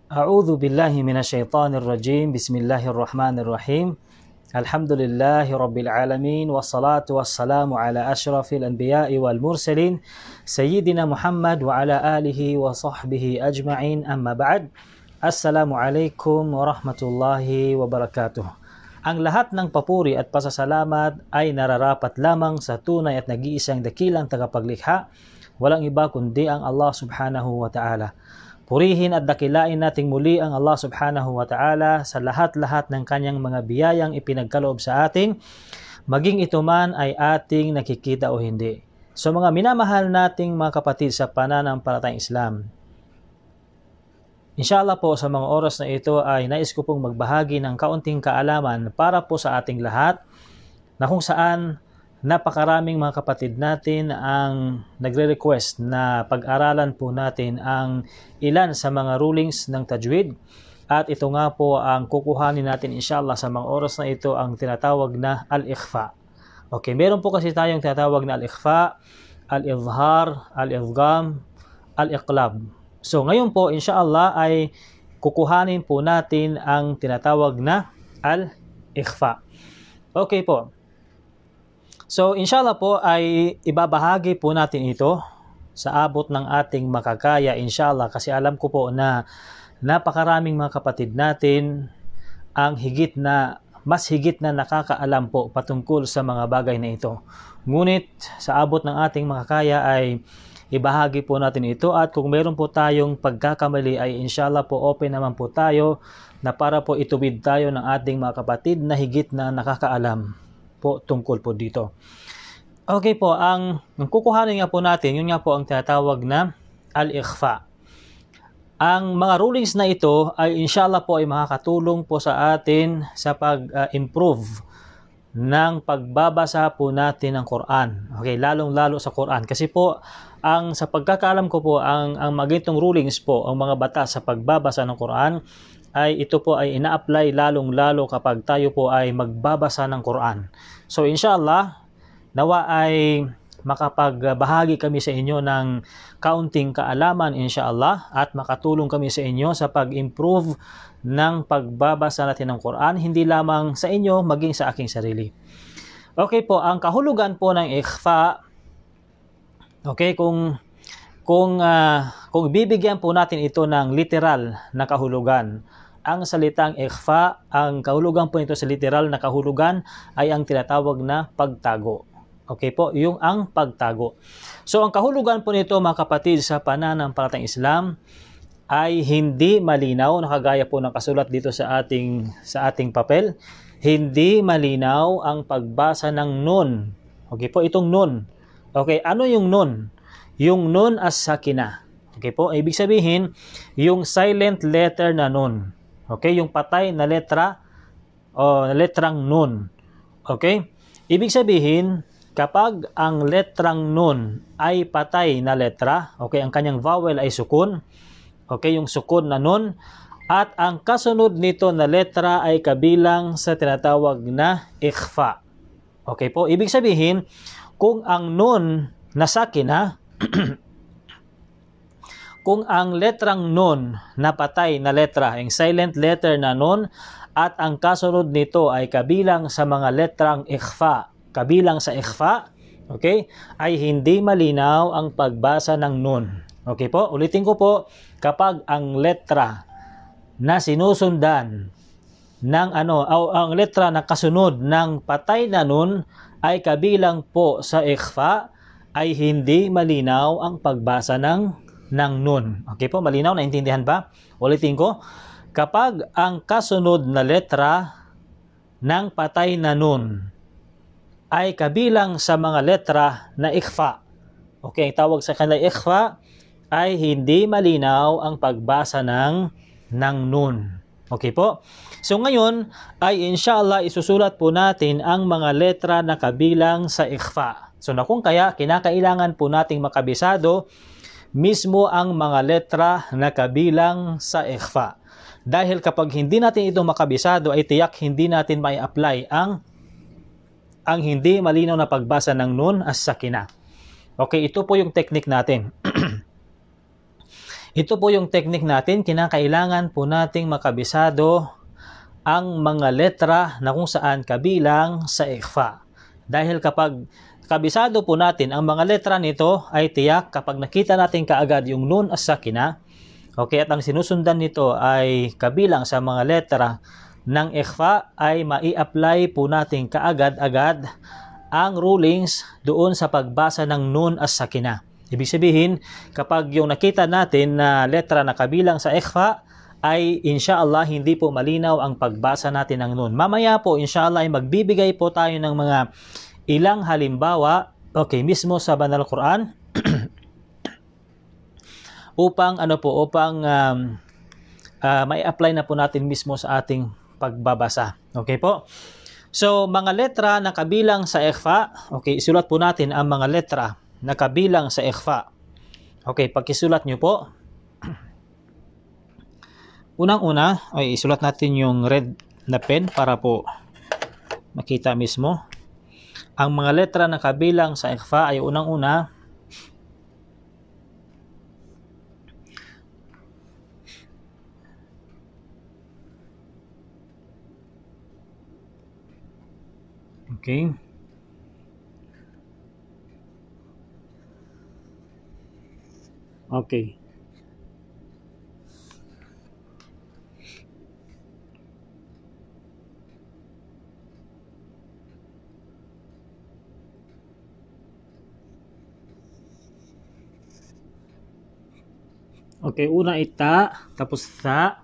A'udzu billahi minasyaitonir rajim. Bismillahirrahmanirrahim. Alhamdulillahi rabbil alamin wassalatu wassalamu ala asyrafil anbiya'i wal mursalin sayyidina Muhammad wa ala alihi wa sahbihi ajma'in. Amma ba'd. Assalamualaikum warahmatullahi wabarakatuh. Ang lahat ng papuri at pasasalamat ay nararapat lamang sa tunay at nag-iisang dakilang tagapaglikha, walang iba kundi ang Allah subhanahu wa ta'ala. Purihin at dakilain nating muli ang Allah subhanahu wa ta'ala sa lahat-lahat ng kanyang mga biyayang ipinagkaloob sa atin, maging ito man ay ating nakikita o hindi. So mga minamahal nating mga kapatid sa pananampalatayang Islam, inshallah po sa mga oras na ito ay nais ko pong magbahagi ng kaunting kaalaman para po sa ating lahat, na kung saan napakaraming mga kapatid natin ang nagre-request na pag-aralan po natin ang ilan sa mga rulings ng tajwid, at ito nga po ang kukuhanin natin inshallah sa mga oras na ito, ang tinatawag na al-ikhfa. Okay, meron po kasi tayong tinatawag na al-ikhfa, al-izhar, al-idgham, al-iqlab. So ngayon po inshallah ay kukuhanin po natin ang tinatawag na al-ikhfa. Okay po. So inshallah po ay ibabahagi po natin ito sa abot ng ating makakaya inshallah, kasi alam ko po na napakaraming mga kapatid natin ang mas higit na nakakaalam po patungkol sa mga bagay na ito. Ngunit sa abot ng ating makakaya ay ibahagi po natin ito, at kung meron po tayong pagkakamali ay inshallah po open naman po tayo na para po ituwid tayo ng ating mga kapatid na higit na nakakaalam po tungkol po dito. Okay po, ang kukuhanin nga po natin, yun nga po ang tinatawag na al-ikhfa. Ang mga rulings na ito ay inshallah po ay makakatulong po sa atin sa pag-improve ng pagbabasa po natin ng Quran. Okay, lalong-lalo sa Quran. Kasi po, sa pagkakaalam ko po, ang magitong rulings po, ang mga batas sa pagbabasa ng Quran, ay ito po ay ina-apply lalong-lalo kapag tayo po ay magbabasa ng Quran. So inshallah, nawa ay makapagbahagi kami sa inyo ng kaunting kaalaman inshallah, at makatulong kami sa inyo sa pag-improve ng pagbabasa natin ng Quran, hindi lamang sa inyo, maging sa aking sarili. Okay po, ang kahulugan po ng ikhfa, okay, kung bibigyan po natin ito ng literal na kahulugan, ang salitang ikhfa, ang kahulugan po nito sa literal na kahulugan ay ang tinatawag na pagtago. Okay po, yung ang pagtago. So ang kahulugan po nito mga kapatid sa pananampalatayang Islam ay hindi malinaw, nakagaya po ng kasulat dito sa ating papel. Hindi malinaw ang pagbasa ng nun. Okay po, itong nun. Okay, ano yung nun? Yung nun as sakina. Okay po, ibig sabihin, yung silent letter na nun. Okay, yung patay na letra o letrang nun. Okay? Ibig sabihin, kapag ang letrang nun ay patay na letra, okay, ang kanyang vowel ay sukun, okay, yung sukun na nun, at ang kasunod nito na letra ay kabilang sa tinatawag na ikhfa. Okay po, ibig sabihin, kung ang nun na sakina, kung ang letrang nun na patay na letra, yung silent letter na nun, at ang kasunod nito ay kabilang sa mga letrang ikhfa, kabilang sa ikhfa, okay, ay hindi malinaw ang pagbasa ng nun. Okay po, ulitin ko po, kapag ang letra na sinusundan ng ang letra na kasunod ng patay na nun ay kabilang po sa ikhfa, ay hindi malinaw ang pagbasa ng nun. Okay po, malinaw, naintindihan ba? Ulitin ko, kapag ang kasunod na letra ng patay na nun ay kabilang sa mga letra na ikhfa, okay, ang tawag sa kanila ikhfa, ay hindi malinaw ang pagbasa ng nun. Okay po? So ngayon ay inshallah isusulat po natin ang mga letra na kabilang sa ikhfa. So na kung kaya kinakailangan po nating makabisado mismo ang mga letra na kabilang sa ikhfa. Dahil kapag hindi natin ito makabisado ay tiyak hindi natin may apply ang hindi malinaw na pagbasa ng nun as sakina. Okay, ito po yung technique natin. Ito po yung technique natin. Kinakailangan po nating makabisado ang mga letra na kung saan kabilang sa ikhfa. Dahil kapag kabisado po natin ang mga letra nito, ay tiyak kapag nakita natin kaagad yung nun as sakina, okay, at ang sinusundan nito ay kabilang sa mga letra ng ikhfa, ay mai-apply po natin kaagad-agad ang rulings doon sa pagbasa ng nun as sakina. Ibig sabihin, kapag yung nakita natin na letra na kabilang sa ikhfa, ay inshallah hindi po malinaw ang pagbasa natin ng nun. Mamaya po inshallah ay magbibigay po tayo ng mga ilang halimbawa, okay, mismo sa Banal Quran upang may apply na po natin mismo sa ating pagbabasa. Okay po? So, mga letra na kabilang sa ikhfa, okay, isulat po natin ang mga letra na kabilang sa ikhfa. Okay, pagkisulat nyo po, unang-una ay isulat natin yung red na pen para po makita mismo. Ang mga letra na kabilang sa ikhfa ay unang-una, okay, okay, okay, una ita, tapos tha,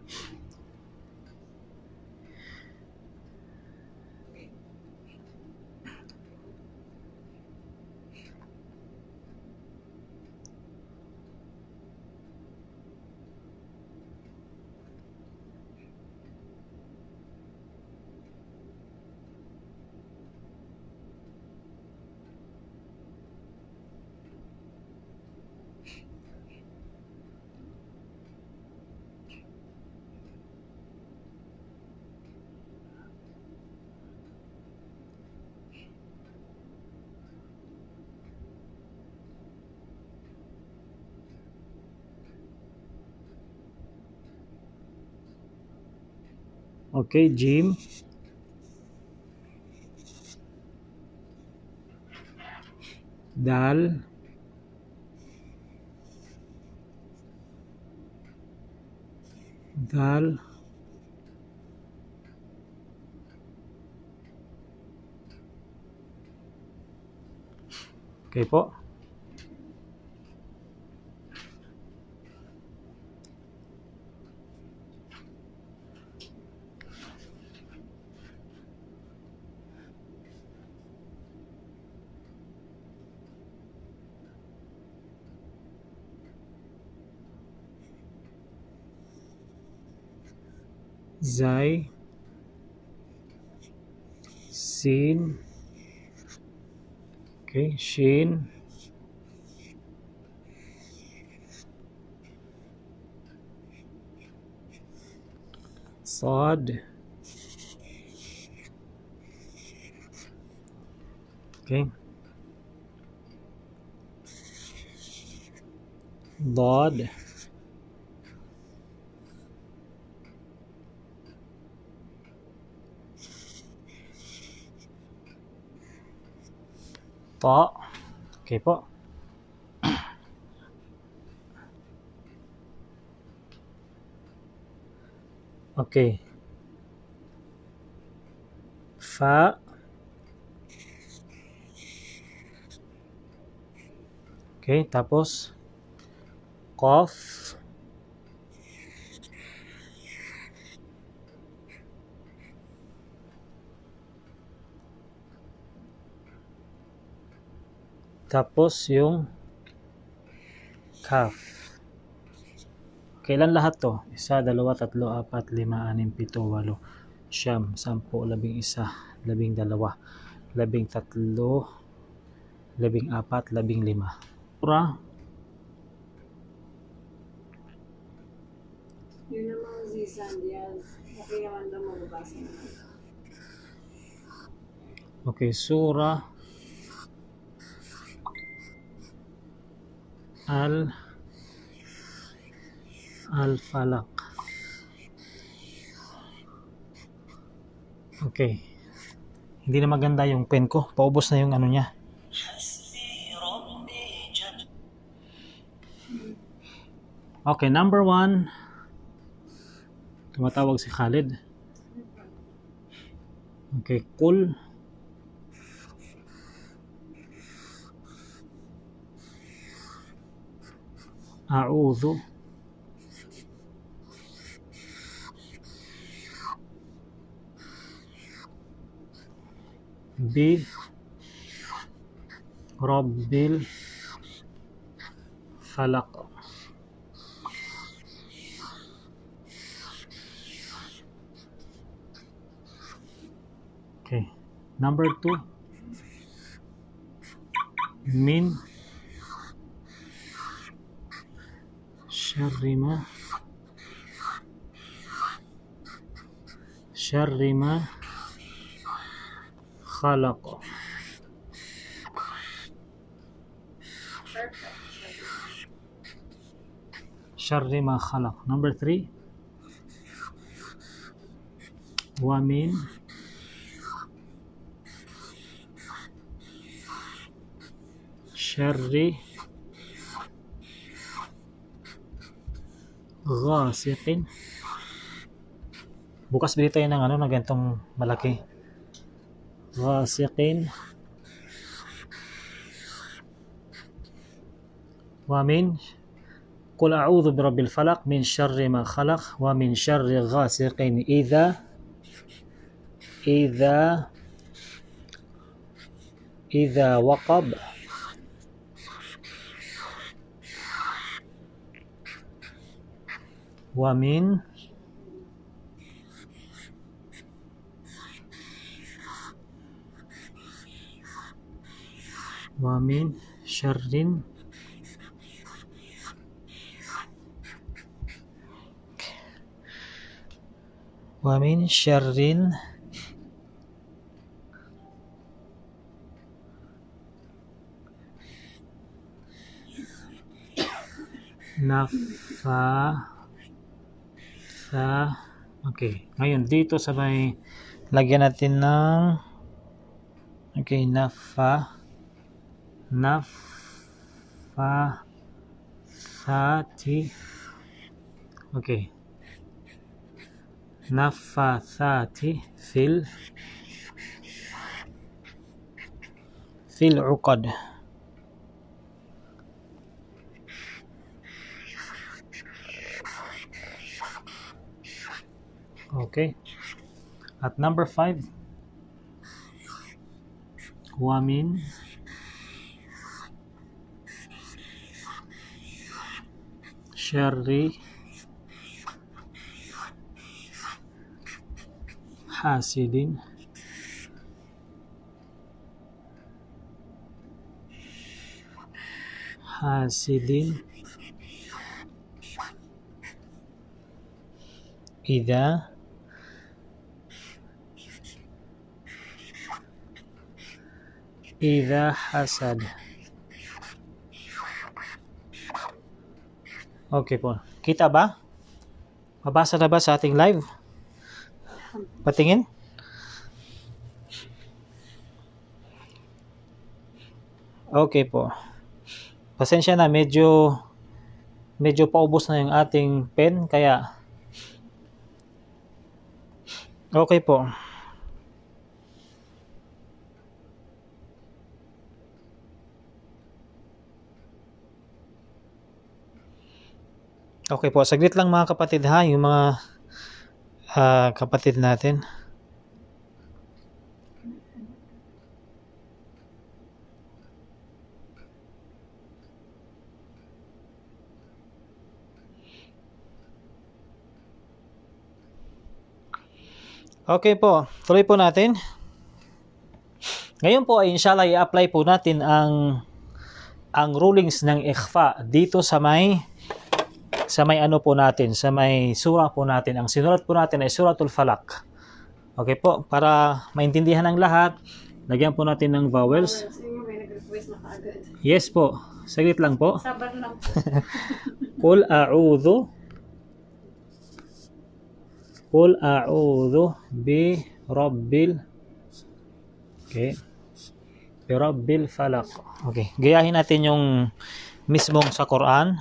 okay, jim, dal, dal, okay po. Zai, sin, okay, shin, sad, okay, dad, ta, okay po. Okay. Fa, okay, tapos qaf, tapos yung kaf. Kailan lahat to? 1, 2, 3, 4, 5, 6, 7, 8, 9, 10, 11, 12, 13, 14, 15. Surah. Yun namang zisan yan. Okay naman daw mababasa naman. Okay, surah Al-Falaq. Okay. Hindi na maganda yung pen ko. Paubos na yung ano niya. Okay, number 1. Tumatawag si Khalid. Okay, Qul A'udhu bi Rabbil Falaq. Okay, number 2. Min Syarri ma Khalaq. Syarri ma Khalaq. Number 3. Wa min Syarri Ghasiqin. Bukas bili tayo ng ano, na ganitong malaki. Ghasiqin. Wa min Qul a'udhu bi Rabbil Falaq min syarri ma khalaq wa min syarri ghasiqin idza waqab. Wa min syarrin Okay, ngayon dito sa may lagyan natin ng naffathati. Okay, naffathati fil uqad. Okay, at number 5, wa min syarri hasidin idza hasad. Okay po. Kita ba? Mabasa na ba sa ating live? Patingin? Okay po. Pasensya na, medyo paubos na yung ating pen, kaya okay po. Okay po, saglit lang mga kapatid ha, yung mga kapatid natin. Okay po, tuloy po natin. Ngayon po ay inshallah i-apply po natin ang rulings ng ikhfa dito sa may ano po natin, sa may surah po natin. Ang sinulat po natin ay Suratul Falaq. Okay po, para maintindihan ng lahat, lagyan po natin ng vowels. May nag-request na kaagad. Yes po, saglit lang po. Sabar lang po. Qul a'udhu Qul a'udhu bi rabbil, okay, bi rabbil falaq. Okay, gayahin natin yung mismong sa Quran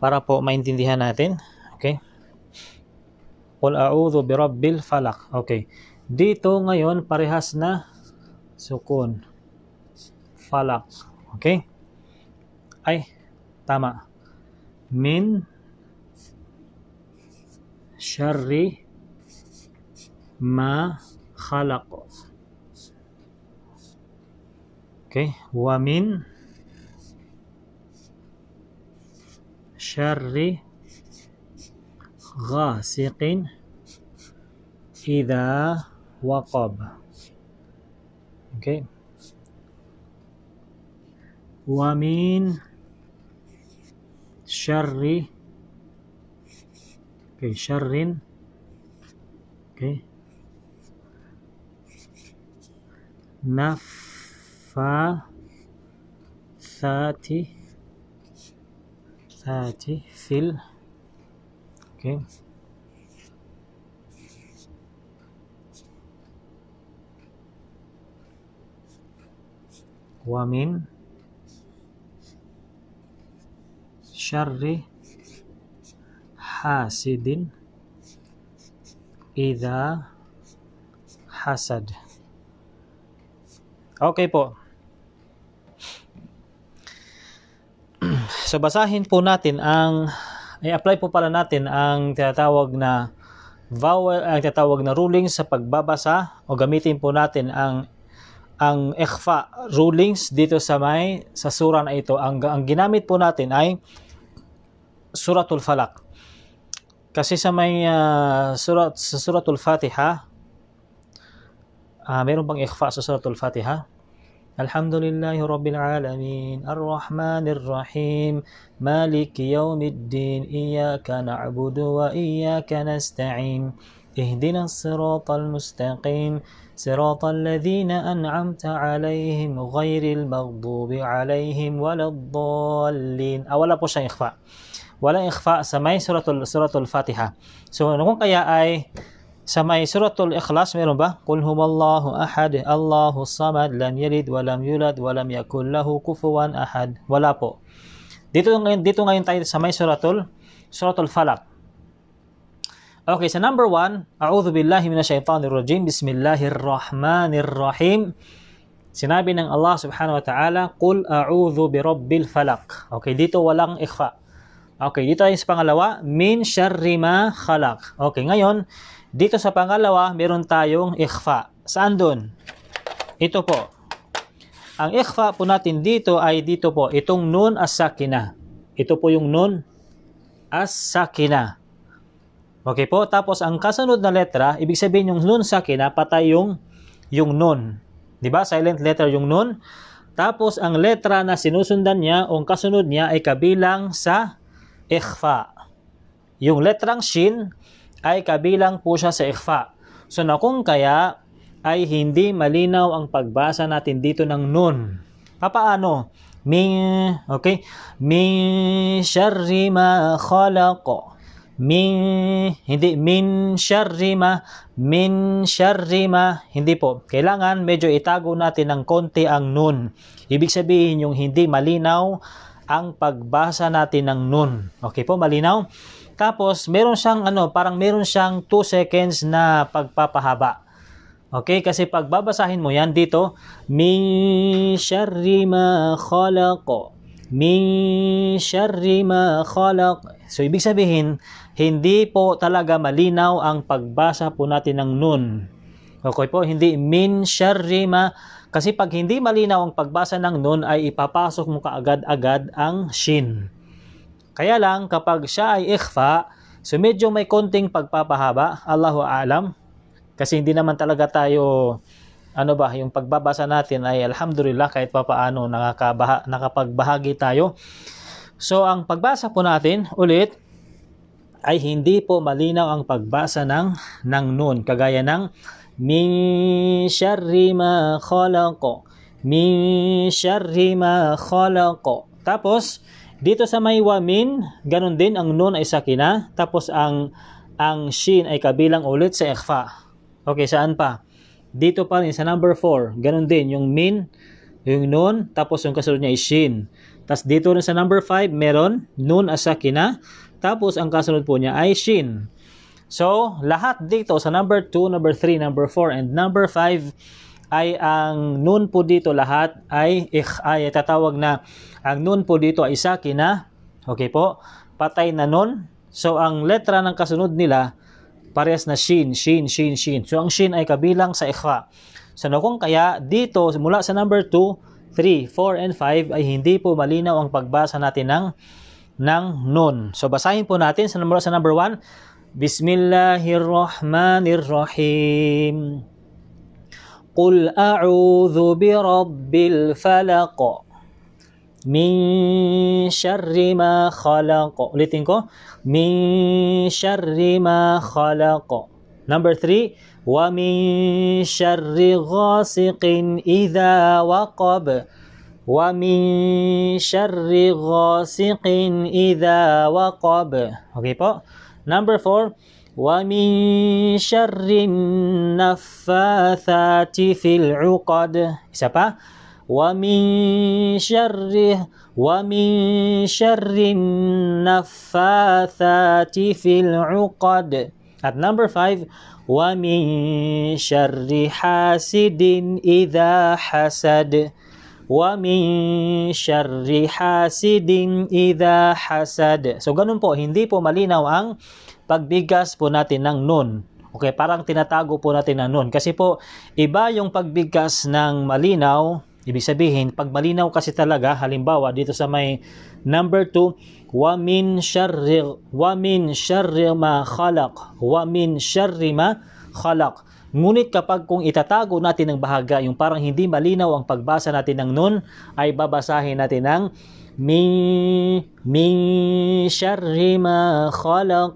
para po maintindihan natin. Okay, Qul a'udhu bi rabbil falaq. Okay, dito ngayon parehas na sukun, falaq. Okay, ay tama, min syarri ma khalaq. Okay, wa min syarri ghasiqin idha waqab. Okay, wa min syarri, okay, syarrin, okay, naffathati fil, okay, wa min syarri hasidin idza hasad. Okay po. So basahin po natin ang i-apply po pala natin ang tinatawag na vowel, ang tinatawag na ruling sa pagbabasa, o gamitin po natin ang ikhfa rulings dito sa surah na ito. Ang ginamit po natin ay Suratul Falaq. Kasi sa Suratul Fatiha, meron bang ikhfa sa Suratul Fatiha? Alhamdulillahi Rabbil Alamin, Ar-Rahmanir Rahim, Maliki Yawmiddin, Iyyaka na'budu wa iyyaka nasta'in, Ihdinas siratal mustaqim, siratal ladzina an'amta 'alaihim, ghairil maghdubi 'alaihim waladdallin. Wala po siyang ikhfa. Walang ikhfa sa may Suratul Fatiha. So, kung kaya ay sa may Suratul Ikhlas, meron ba? Qul huwallahu ahad, Allahus samad, lam yalid wa lam yulad wa lam yakul lahu kufuwan ahad. Wala po. Dito ngayon tayo sa may Suratul Falaq. Okay, sa number 1, a'udhu billahi minasyaitanir rajim, bismillahirrahmanirrahim. Sinabi ng Allah subhanahu wa ta'ala, Qul a'udhu birabbil falaq. Okay, dito walang ikhfa. Okay, dito tayo sa pangalawa, min syarri ma khalaq. Okay, ngayon, dito sa pangalawa, meron tayong ikhfa. Saan dun? Ito po. Ang ikhfa po natin dito ay dito po, itong nun as-sakina. Ito po yung nun as-sakina. Okay po, tapos ang kasunod na letra, ibig sabihin yung nun sakina, patay yung nun. Diba? Silent letter yung nun. Tapos ang letra na sinusundan niya, o ang kasunod niya ay kabilang sa ikhfa. Yung letrang shin ay kabilang po siya sa ikhfa. So na kung kaya ay hindi malinaw ang pagbasa natin dito ng nun. Papaano? Min syarri ma khalaq. Hindi min syarri ma, hindi po. Kailangan medyo itago natin ng konti ang nun. Ibig sabihin yung hindi malinaw ang pagbasa natin ng nun. Okay po, malinaw? Tapos, meron siyang parang meron siyang 2 seconds na pagpapahaba. Okay, kasi pag babasahin mo yan dito, min syarri ma khalaq. Min syarri ma khalaq. So, ibig sabihin, hindi po talaga malinaw ang pagbasa po natin ng nun. Okay po, hindi min syarri ma. Kasi pag hindi malinaw ang pagbasa ng nun, ay ipapasok mo kaagad-agad ang shin. Kaya lang, kapag siya ay ikhfa, so medyo may konting pagpapahaba, Allahu a'lam. Kasi hindi naman talaga tayo, yung pagbabasa natin ay alhamdulillah kahit papaano nakapagbahagi tayo. So, ang pagbasa po natin, ulit, ay hindi po malinaw ang pagbasa ng nun. Kagaya ng, min syarri ma khalaq. Min syarri ma khalaq. Tapos, dito sa may wamin, ganun din, ang nun ay sakina. Tapos ang ang shin ay kabilang ulit sa ikhfa. Okay, saan pa? Dito pa rin sa number 4, ganun din, yung min, yung nun, tapos yung kasunod niya ay shin. Tapos dito rin sa number 5, meron nun as-sakina, tapos ang kasunod po niya ay shin. So, lahat dito sa number 2, number 3, number 4, and number 5 ay ang nun po dito lahat ay tatawag na ang nun po dito ay sakina. Okay po? Patay na nun. So, ang letra ng kasunod nila parehas na shin, shin, shin, shin. So, ang shin ay kabilang sa ikhfa. So, kung kaya dito mula sa number 2, 3, 4, and 5 ay hindi po malinaw ang pagbasa natin ng nun. So, basahin po natin sa number 1. Bismillahirrahmanirrahim. Qul a'udhu birabbil falaq min syarri ma khalaq. Ulitin ko. Min syarri ma khalaq. Number 3. Wa min syarri ghasiqin idha waqab. Wa min syarri ghasiqin idha waqab. Okay po. Number 4, wa min syarrin naffathati fil 'uqad. Isa pa, wa min syarrin naffathati fil 'uqad. At number 5, wa min syarri hasidin idha hasad. Wa min syarri hasidin idha hasad. So ganun po, hindi po malinaw ang pagbigas po natin ng nun. Okay, parang tinatago po natin ang nun. Kasi po, iba yung pagbigas ng malinaw. Ibig sabihin, pag malinaw kasi talaga, halimbawa dito sa may number 2, wa min syarri ma khalaq. Wa min syarri ma khalaq. Ngunit kapag kung itatago natin ng bahaga, yung parang hindi malinaw ang pagbasa natin ng nun, ay babasahin natin ng min syarri ma khalaq.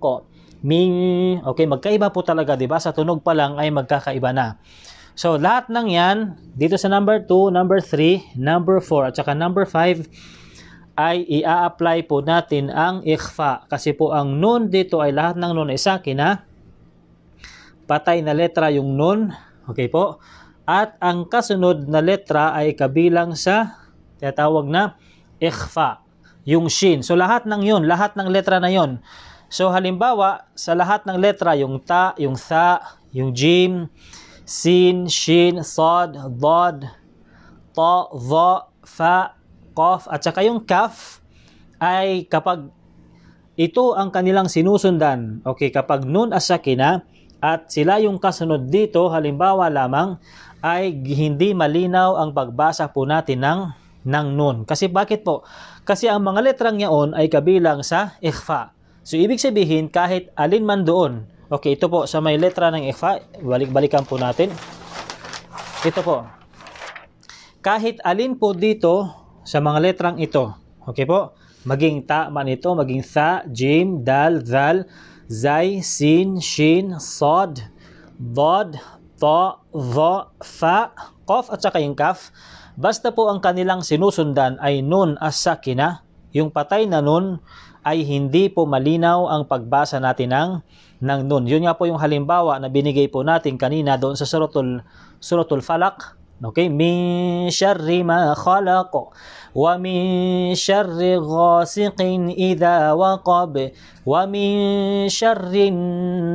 Okay, magkaiba po talaga, diba? Sa tunog pa lang ay magkakaiba na. So, lahat ng yan, dito sa number 2, number 3, number 4, at saka number 5, ay i-apply po natin ang ikhfa. Kasi po ang nun dito ay lahat ng nun ay sakina. Patay na letra yung nun. Okay po. At ang kasunod na letra ay kabilang sa tinatawag na ikhfa. Yung shin. So lahat ng yun, lahat ng letra na yun. So halimbawa, sa lahat ng letra, yung ta, yung tha, yung jim, sin, shin, sad, dad, ta, dha, fa, qaf, at saka yung kaf, ay kapag ito ang kanilang sinusundan. Okay, kapag nun as-sakina, at sila yung kasunod dito, halimbawa lamang, ay hindi malinaw ang pagbasa po natin ng nun. Kasi bakit po? Kasi ang mga letrang yaon ay kabilang sa ikhfa. So, ibig sabihin, kahit alin man doon. Okay, ito po, sa may letra ng ikhfa, balikan po natin. Ito po. Kahit alin po dito sa mga letrang ito. Okay po? Maging ta man ito, maging tha, jim, dal, zal, zay, sin, shin, sad, dad, ta, dha, fa, qaf, at saka yung kaf. Basta po ang kanilang sinusundan ay nun as-sakina, yung patay na nun ay hindi po malinaw ang pagbasa natin ng nun. Yun nga po yung halimbawa na binigay po natin kanina doon sa suratul falaq. Okay? Min syarri ma khalaq. Wa min syarri ghasiqin idha waqab. Wa min syarri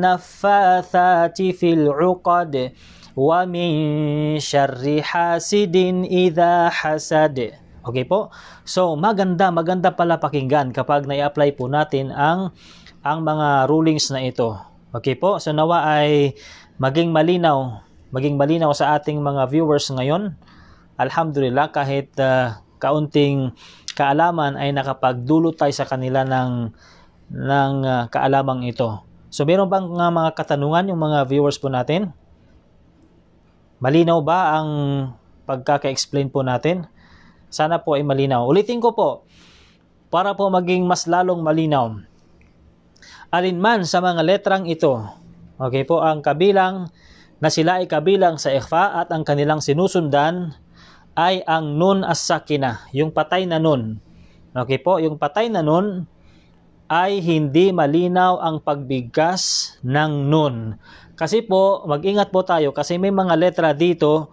naffathati fil 'uqad. Wa min syarri hasidin idha hasad. Okay po? So, maganda pala pakinggan kapag na-apply po natin ang mga rulings na ito. Okay po? So, nawa ay maging malinaw sa ating mga viewers ngayon. Alhamdulillah, kahit kaunting kaalaman ay nakapagdulot tayo sa kanila ng kaalamang ito. So, meron bang mga katanungan yung mga viewers po natin? Malinaw ba ang pagkaka-explain po natin? Sana po ay malinaw. Ulitin ko po, para po maging mas lalong malinaw. Alinman sa mga letrang ito, okay po, ang kabilang na sila ay kabilang sa ikhfa at ang kanilang sinusundan ay ang nun as-sakina, yung patay na nun. Okay po, yung patay na nun ay hindi malinaw ang pagbigkas ng nun. Kasi po, mag-ingat po tayo kasi may mga letra dito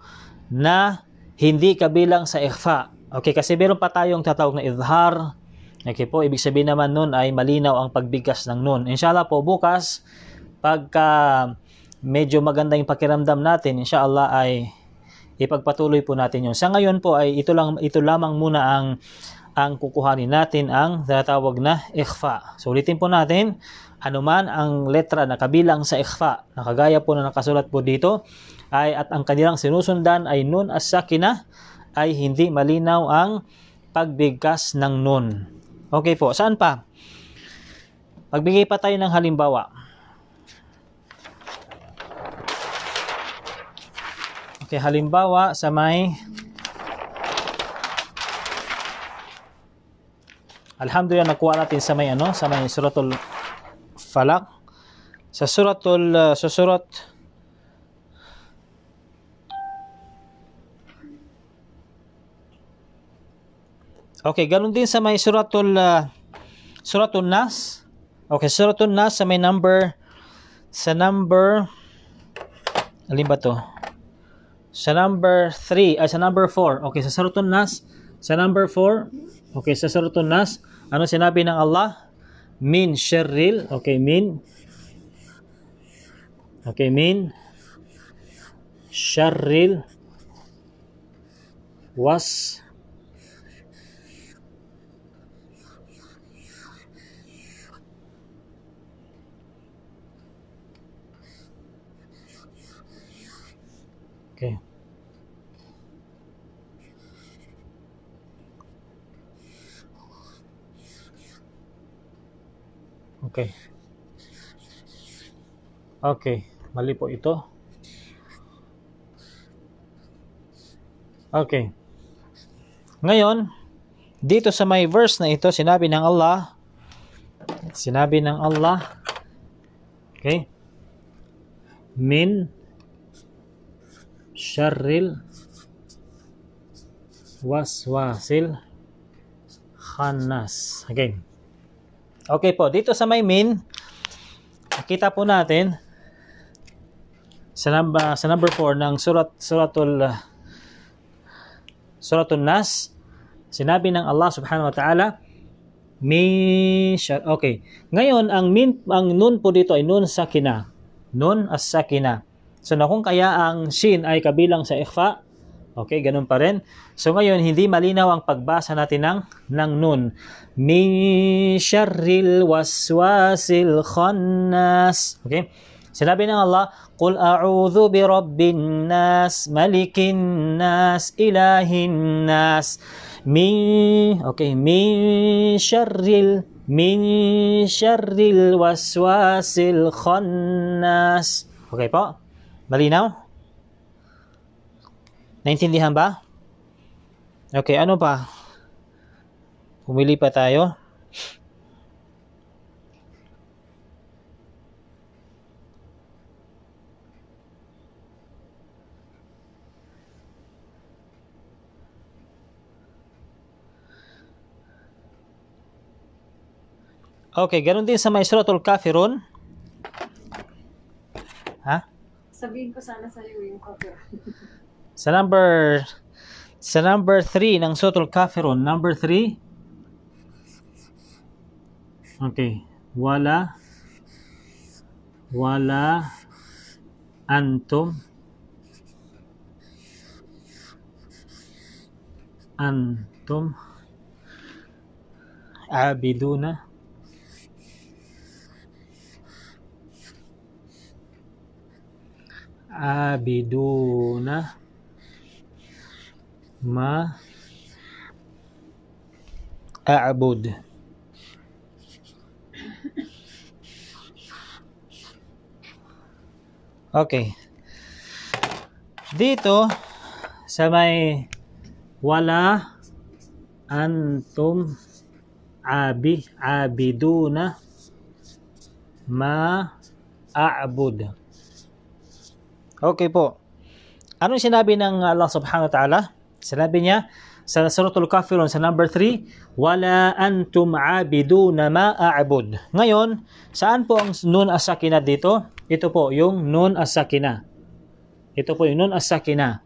na hindi kabilang sa ikhfa. Okay, kasi meron pa tayong tatawag na idhar. Okay po, ibig sabihin naman nun ay malinaw ang pagbigkas ng nun. Inshallah po, bukas, pagka medyo maganda yung pakiramdam natin, inshallah ay ipagpatuloy po natin yun. Sa ngayon po ay ito lamang muna ang kukuhanin natin ang tinatawag na ikhfa. So ulitin po natin, anuman ang letra na kabilang sa ikhfa, na kagaya po na nakasulat po dito, at ang kanilang sinusundan ay nun as-sakina, ay hindi malinaw ang pagbigkas ng nun. Okay po, saan pa? Magbigay pa tayo ng halimbawa. Okay, halimbawa sa may Alhamdulillah, nakuha natin sa may suratul Falaq. Sa surat Okay, ganun din sa may suratul Nas. Okay, suratul Nas sa may number alin ba to? Sa number 3, sa number 4. Okay, sa suratul Nas sa number 4. Okay, sa suratul Nas, ano sinabi ng Allah? Min syarril, min syarril was Okay, mali po ito. Okay. Ngayon, dito sa may verse na ito, sinabi ng Allah, okay, min syarril waswasil khannas. Okay. Okay po, dito sa may min, nakita po natin sa number 4 ng suratul Nas, sinabi ng Allah subhanahu wa ta'ala, okay. Ngayon, ang nun po dito ay nun sakina. Nun as-sakina. So, na kung kaya ang shin ay kabilang sa ikhfa, okay, ganun pa rin. So, ngayon, hindi malinaw ang pagbasa natin ng nun. Min syarril waswasil khannas. Okay? Sinabi ng Allah, Qul a'udhu bi rabbin nas, malikin nas, ilahin nas, min syarril waswasil khannas. Okay po? Malinaw? Naintindihan ba? Okay, ano pa? Pumili pa tayo. Okay, ganun din sa may suratul Kafirun. Ha? Sabihin ko sana sa iyo yung kafir. Sa number 3 ng suratul Kafirun, number 3. Okay, wala antum abiduna ma a'bud. Okay. Dito sa may wala antum abiduna ma a'bud. Okay po. Anong sinabi ng Allah subhanahu wa ta'ala? Sinabi niya, Sa Suratul Kafirun sa number 3, wala antum abiduna ma a'bud. Ngayon, saan po ang nun as-sakina dito? Ito po yung nun as-sakina. Ito po yung nun as-sakina.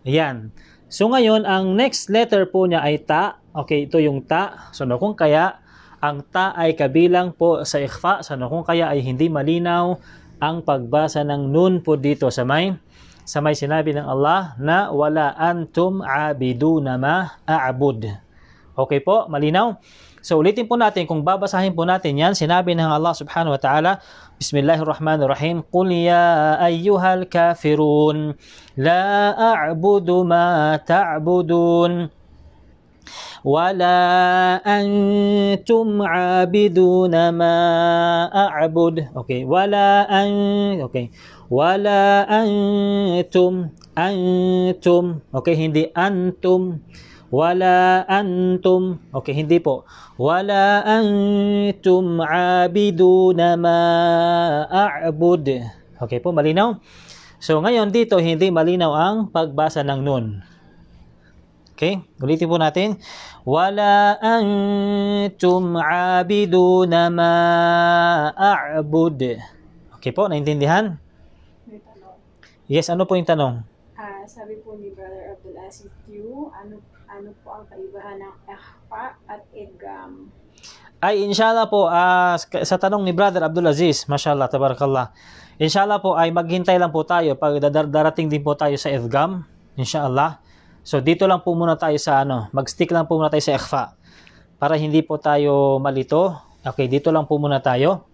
Ayan. So ngayon, ang next letter po niya ay ta. Okay, ito yung ta. So kung kaya, ang ta ay kabilang po sa ikhfa. So kung kaya ay hindi malinaw ang pagbasa ng nun po dito sa may sinabi ng Allah na wala antum abiduna ma a'bud. Okay po, malinaw? So ulitin po natin, kung babasahin po natin yan, sinabi ng Allah subhanahu wa ta'ala, Bismillahirrahmanirrahim, Qul ya ayyuhal kafirun, la a'budu ma ta'budun, wala antum abiduna ma a'bud. Okay, wala antum, okay, hindi antum, wala antum, okay, hindi po, wala antum abiduna ma a'bud. Okay po, malinaw? So ngayon dito hindi malinaw ang pagbasa ng nun. Okay, ulitin po natin. Wala antum abiduna ma a'bud. Okay po, naintindihan? May tanong. Yes, ano po yung tanong? Sabi po ni Brother Abdul Aziz Q, ano po ang kaibahan ng ikhfa at idgham? Ay, inshallah po, sa tanong ni Brother Abdul Aziz, mashallah, tabarakallah. Inshallah po ay maghintay lang po tayo pag darating din po tayo sa idgham, inshallah. So dito lang po muna tayo sa mag-stick lang po muna tayo sa ikhfa para hindi po tayo malito. Okay, dito lang po muna tayo.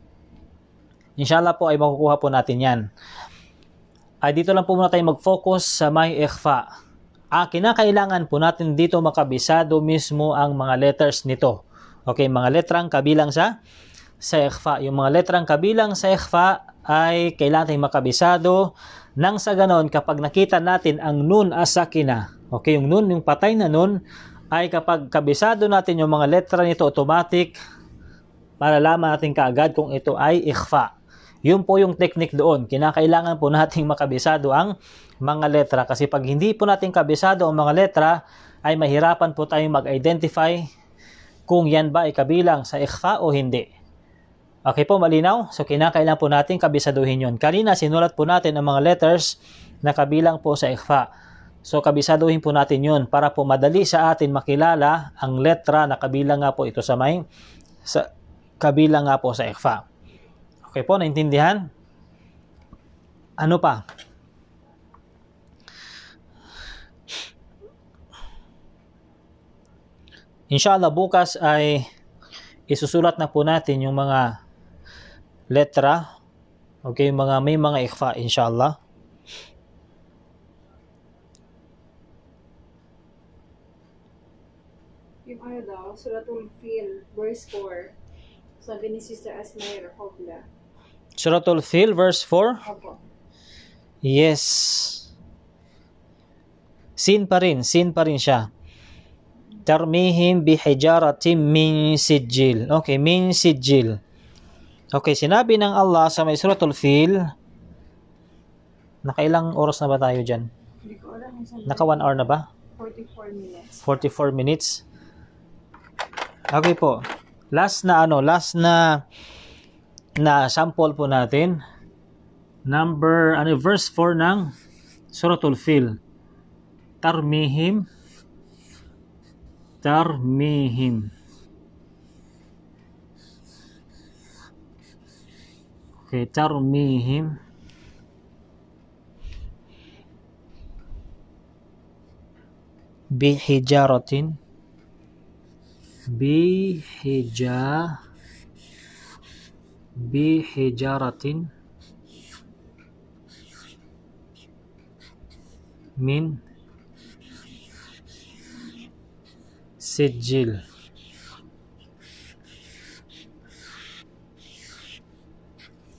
Inshallah po ay makukuha po natin 'yan. Ay dito lang po muna tayo mag-focus sa may ikhfa. Kinakailangan po natin dito makabisado mismo ang mga letters nito. Okay, mga letrang kabilang sa ikhfa. Yung mga letrang kabilang sa ikhfa ay kailangan tayong makabisado nang sa ganon kapag nakita natin ang nun as-sakina. Okay, yung nun, yung patay na nun, ay kapag kabisado natin yung mga letra nito automatic, malalaman natin kaagad kung ito ay ikhfa. Yun po yung technique doon. Kinakailangan po nating makabisado ang mga letra. Kasi pag hindi po natin kabisado ang mga letra, ay mahirapan po tayong mag-identify kung yan ba ay kabilang sa ikhfa o hindi. Okay po, malinaw? So kinakailangan po natin kabisaduhin yun. Kanina sinulat po natin ang mga letters na kabilang po sa ikhfa. So kabisaduhin po natin yun para po madali sa atin makilala ang letra na kabilang nga po ito sa kabilang nga po sa ikhfa. Okay po, naintindihan? Ano pa? Inshallah bukas ay isusulat na po natin yung mga letra. Okay, may mga ikhfa inshallah. Yung daw, Suratul Fil, verse 4. Sabi ni Sister Asmair Hobla. Suratul Fil, verse 4? Opo. Yes. Sin pa rin siya. Tarmihim bihijaratin min sijil. Okay, min sijil. Okay, sinabi ng Allah sa may Suratul Fil, nakailang oras na ba tayo dyan? Hindi ko alam. Naka 1 hour na ba? 44 minutes. 44 minutes. Okay po. Last na sample po natin. Verse 4 ng Suratul Fil. Tarmihim. Okay, tarmihim. Bihijaratin min sijil.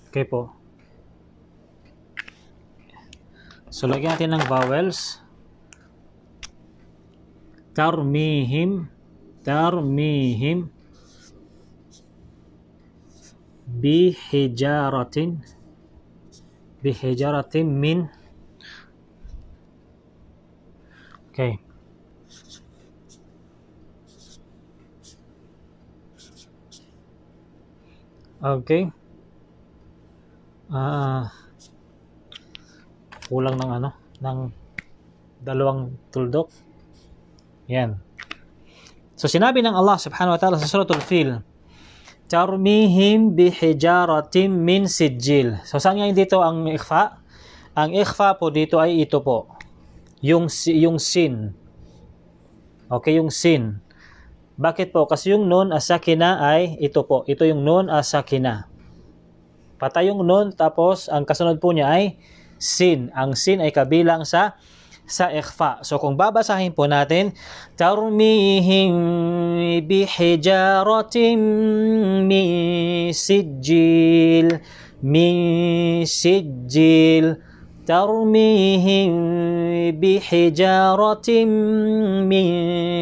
Okay po. So lagyan natin ng vowels. Tarmihim bihijaratin min. Okay. Okay. Kulang ng ng dalawang tuldok. Yan. So sinabi ng Allah subhanahu wa ta'ala sa suratul Fil, tarmihim bihijaratin min sijil. So saan nga dito ang ikhfa? Ang ikhfa po dito ay ito po. Yung sin. Okay, yung sin. Bakit po? Kasi yung nun asakina ay ito po. Ito yung nun asakina. Patay yung nun, tapos ang kasunod po niya ay sin. Ang sin ay kabilang sa ikhfa. So kung babasahin po natin, tarmihim bihijaratin min sijil, tarmihim bihijaratin min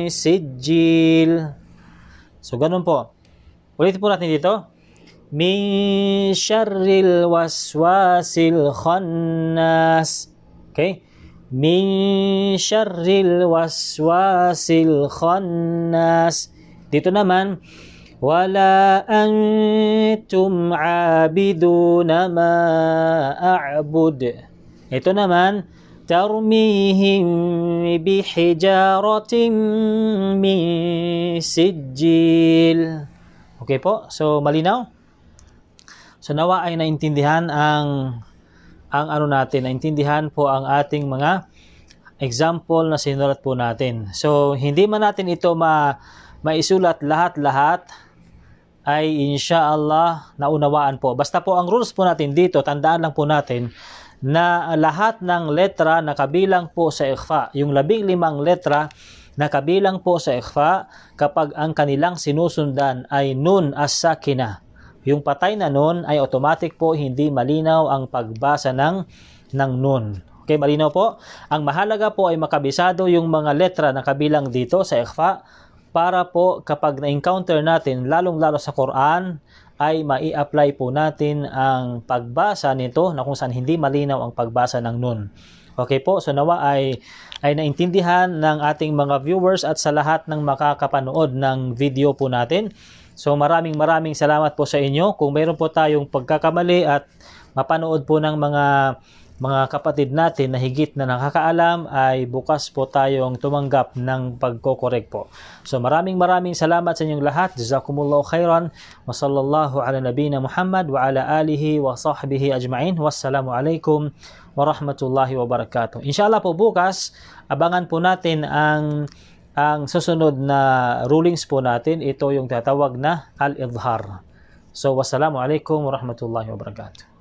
sijil. So ganun po. Ulitin po natin dito. Min syarril waswasil khannas. Okay? Min syarril waswasil khannas. Dito naman, wala antum abiduna ma a'bud. Ito naman, tarmihim bihijaratin min sijil. Okay po? So malinaw? So nawa ay naintindihan ang naintindihan po ang ating mga example na sinulat po natin. So hindi man natin ito maisulat lahat-lahat, ay insyaallah naunawaan po. Basta po ang rules po natin dito, tandaan lang po natin na lahat ng letra na kabilang po sa ikhfa, yung 15 letra na kabilang po sa ikhfa, kapag ang kanilang sinusundan ay nun as-sakina, yung patay na nun, ay automatic po hindi malinaw ang pagbasa ng nun. Okay, malinaw po? Ang mahalaga po ay makabisado yung mga letra na kabilang dito sa ikhfa, para po kapag na-encounter natin, lalong-lalo sa Quran, ay mai-apply po natin ang pagbasa nito na kung saan hindi malinaw ang pagbasa ng nun. Okay po, so nawa ay naintindihan ng ating mga viewers at sa lahat ng makakapanood ng video po natin. So maraming salamat po sa inyo. Kung mayroon po tayong pagkakamali at mapanood po ng mga kapatid natin na higit na nakakaalam, ay bukas po tayong tumanggap ng pagko-correct po. So maraming salamat sa inyong lahat. Jazakumullahu khairan. Wa sallallahu ala nabina Muhammad wa ala alihi wa sahbihi ajma'in. Wassalamu alaikum wa rahmatullahi wa barakatuh. Inshallah po bukas, abangan po natin ang susunod na rulings po natin. Ito yung tatawag na al-idhar. So wassalamu alaikum wa rahmatullahi wa barakatuh.